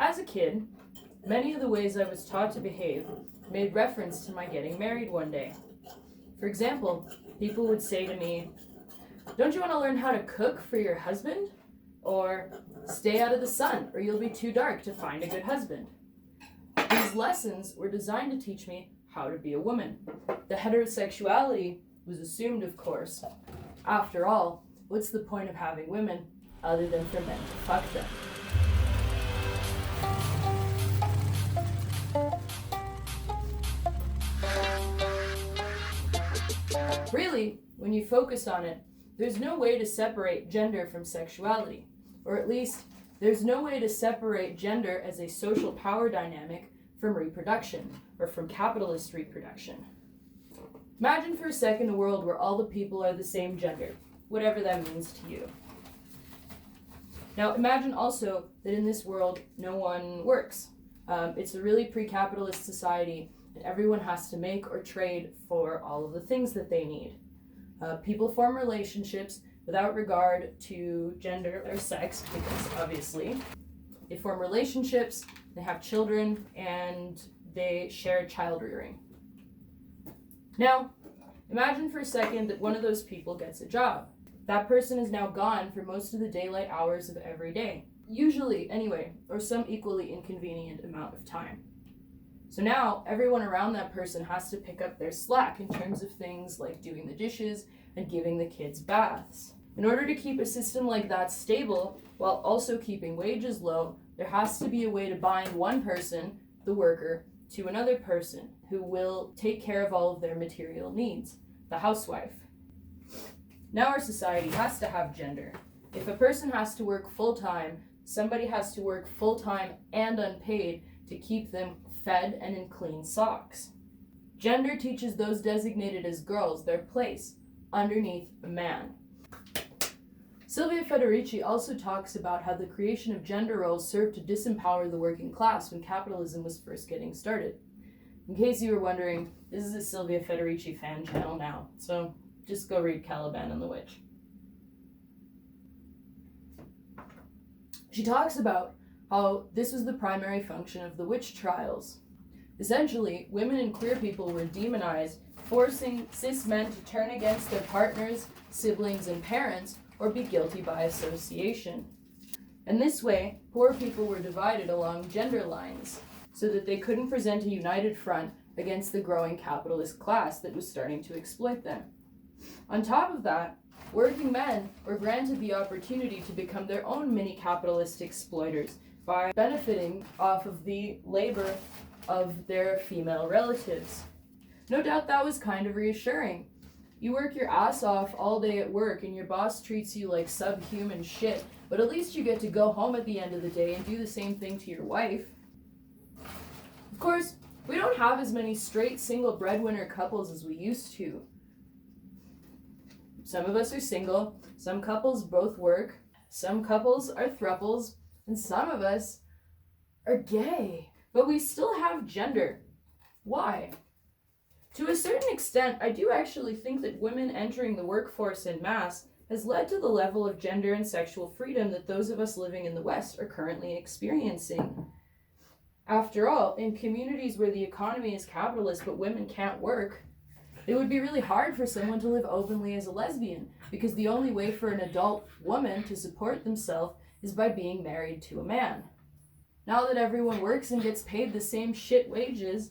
As a kid, many of the ways I was taught to behave made reference to my getting married one day. For example, people would say to me, "Don't you want to learn how to cook for your husband?" Or, "Stay out of the sun or you'll be too dark to find a good husband." These lessons were designed to teach me how to be a woman. The heterosexuality was assumed, of course. After all, what's the point of having women other than for men to fuck them? Really, when you focus on it, there's no way to separate gender from sexuality. Or at least, there's no way to separate gender as a social power dynamic from reproduction, or from capitalist reproduction. Imagine for a second a world where all the people are the same gender, whatever that means to you. Now imagine also that in this world no one works. It's a really pre-capitalist society, and everyone has to make or trade for all of the things that they need. People form relationships without regard to gender or sex, because obviously they form relationships, they have children, and they share child rearing. Now, imagine for a second that one of those people gets a job. That person is now gone for most of the daylight hours of every day. Usually, anyway, or some equally inconvenient amount of time. So now, everyone around that person has to pick up their slack in terms of things like doing the dishes and giving the kids baths. In order to keep a system like that stable, while also keeping wages low, there has to be a way to bind one person, the worker, to another person who will take care of all of their material needs, the housewife. Now our society has to have gender. If a person has to work full-time, somebody has to work full-time and unpaid to keep them fed and in clean socks. Gender teaches those designated as girls their place underneath a man. Sylvia Federici also talks about how the creation of gender roles served to disempower the working class when capitalism was first getting started. In case you were wondering, this is a Sylvia Federici fan channel now, so just go read Caliban and the Witch. She talks about how this was the primary function of the witch trials. Essentially, women and queer people were demonized, forcing cis men to turn against their partners, siblings, and parents, or be guilty by association. And this way, poor people were divided along gender lines, so that they couldn't present a united front against the growing capitalist class that was starting to exploit them. On top of that, working men were granted the opportunity to become their own mini-capitalist exploiters by benefiting off of the labor of their female relatives. No doubt that was kind of reassuring. You work your ass off all day at work and your boss treats you like subhuman shit, but at least you get to go home at the end of the day and do the same thing to your wife. Of course, we don't have as many straight single breadwinner couples as we used to. Some of us are single, some couples both work, some couples are thruples, and some of us are gay. But we still have gender. Why? To a certain extent, I do actually think that women entering the workforce en masse has led to the level of gender and sexual freedom that those of us living in the West are currently experiencing. After all, in communities where the economy is capitalist but women can't work, it would be really hard for someone to live openly as a lesbian, because the only way for an adult woman to support themselves is by being married to a man. Now that everyone works and gets paid the same shit wages,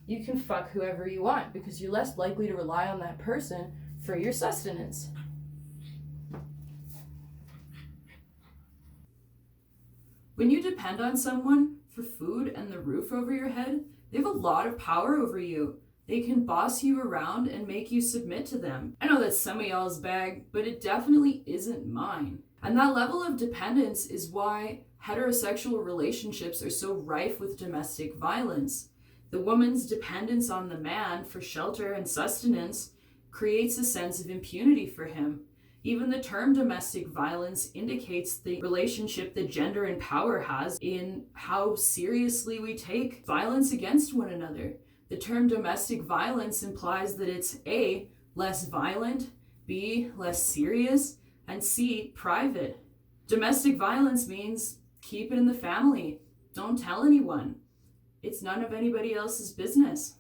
you can fuck whoever you want because you're less likely to rely on that person for your sustenance. When you depend on someone for food and the roof over your head, they have a lot of power over you. They can boss you around and make you submit to them. I know that's some of y'all's bag, but it definitely isn't mine. And that level of dependence is why heterosexual relationships are so rife with domestic violence. The woman's dependence on the man for shelter and sustenance creates a sense of impunity for him. Even the term domestic violence indicates the relationship that gender and power has in how seriously we take violence against one another. The term domestic violence implies that it's A, less violent, B, less serious, and C, private. Domestic violence means keep it in the family. don't tell anyone. It's none of anybody else's business.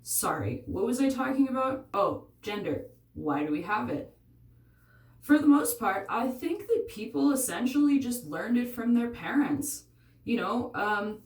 Sorry, what was I talking about? Oh, gender. Why do we have it? For the most part, I think that people essentially just learned it from their parents. To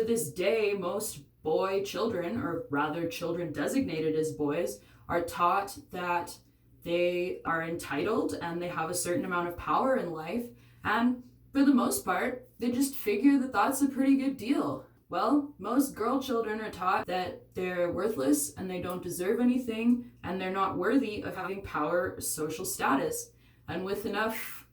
this day, most boy children, or rather children designated as boys, are taught that they are entitled and they have a certain amount of power in life. And for the most part, they just figure that that's a pretty good deal. Well, most girl children are taught that they're worthless and they don't deserve anything and they're not worthy of having power or social status. And with enough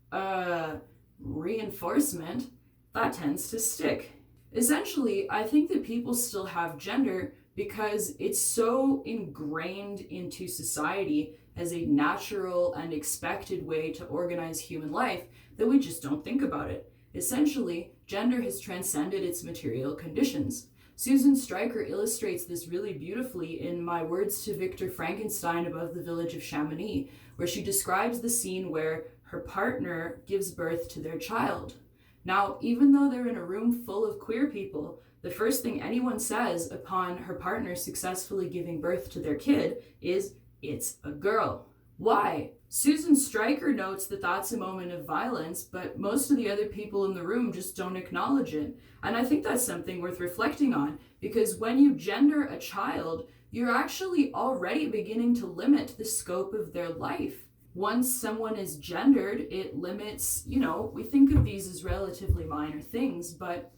reinforcement, that tends to stick. Essentially, I think that people still have gender because it's so ingrained into society as a natural and expected way to organize human life that we just don't think about it. Essentially, gender has transcended its material conditions. Susan Stryker illustrates this really beautifully in My Words to Victor Frankenstein Above the Village of Chamonix, where she describes the scene where her partner gives birth to their child. Now, even though they're in a room full of queer people, the first thing anyone says upon her partner successfully giving birth to their kid is, "It's a girl." Why? Susan Stryker notes that that's a moment of violence, but most of the other people in the room just don't acknowledge it. And I think that's something worth reflecting on, because when you gender a child, you're actually already beginning to limit the scope of their life. Once someone is gendered, it limits, we think of these as relatively minor things, but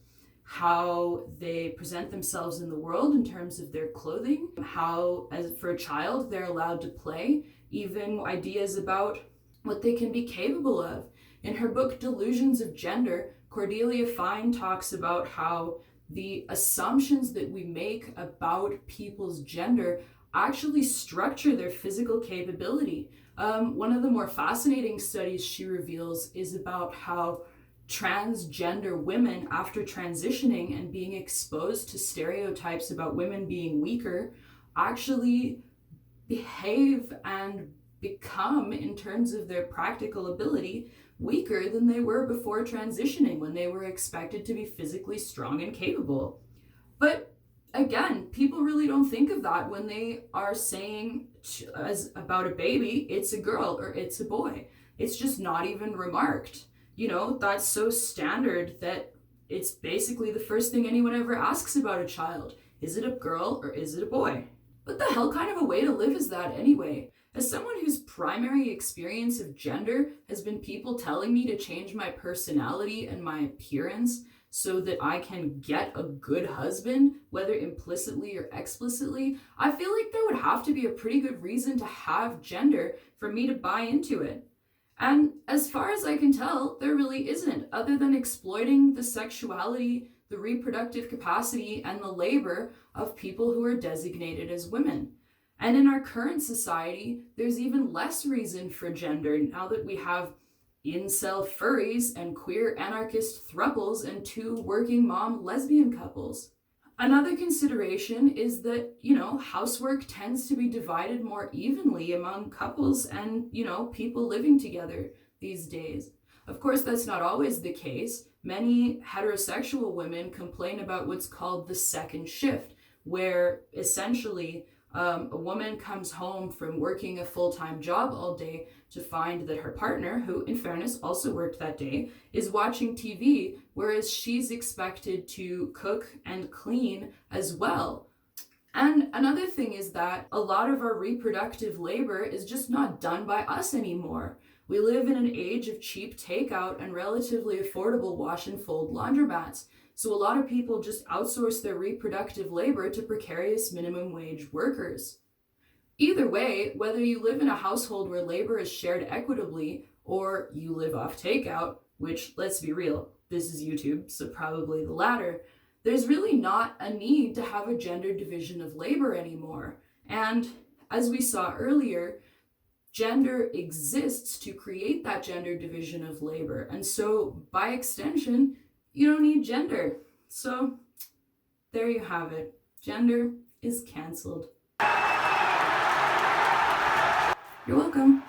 how they present themselves in the world in terms of their clothing, how, as for a child, they're allowed to play, even ideas about what they can be capable of. In her book, Delusions of Gender, Cordelia Fine talks about how the assumptions that we make about people's gender actually structure their physical capability. One of the more fascinating studies she reveals is about how transgender women, after transitioning and being exposed to stereotypes about women being weaker, actually behave and become, in terms of their practical ability, weaker than they were before transitioning, when they were expected to be physically strong and capable. But again, people really don't think of that when they are saying as about a baby, it's a girl or it's a boy. It's just not even remarked. That's so standard that it's basically the first thing anyone ever asks about a child. Is it a girl or is it a boy? What the hell kind of a way to live is that anyway? As someone whose primary experience of gender has been people telling me to change my personality and my appearance so that I can get a good husband, whether implicitly or explicitly, I feel like there would have to be a pretty good reason to have gender for me to buy into it. And as far as I can tell, there really isn't, other than exploiting the sexuality, the reproductive capacity, and the labor of people who are designated as women. And in our current society, there's even less reason for gender now that we have incel furries and queer anarchist thruples and 2 working mom lesbian couples. Another consideration is that, housework tends to be divided more evenly among couples and, people living together these days. Of course, that's not always the case. Many heterosexual women complain about what's called the second shift, where essentially a woman comes home from working a full-time job all day to find that her partner, who in fairness also worked that day, is watching TV, whereas she's expected to cook and clean as well. And another thing is that a lot of our reproductive labor is just not done by us anymore. We live in an age of cheap takeout and relatively affordable wash and fold laundromats. So a lot of people just outsource their reproductive labor to precarious minimum wage workers. Either way, whether you live in a household where labor is shared equitably or you live off takeout, which, let's be real, this is YouTube, so probably the latter, there's really not a need to have a gender division of labor anymore. And as we saw earlier, gender exists to create that gender division of labor. And so by extension, you don't need gender. So there you have it. Gender is canceled. You're welcome.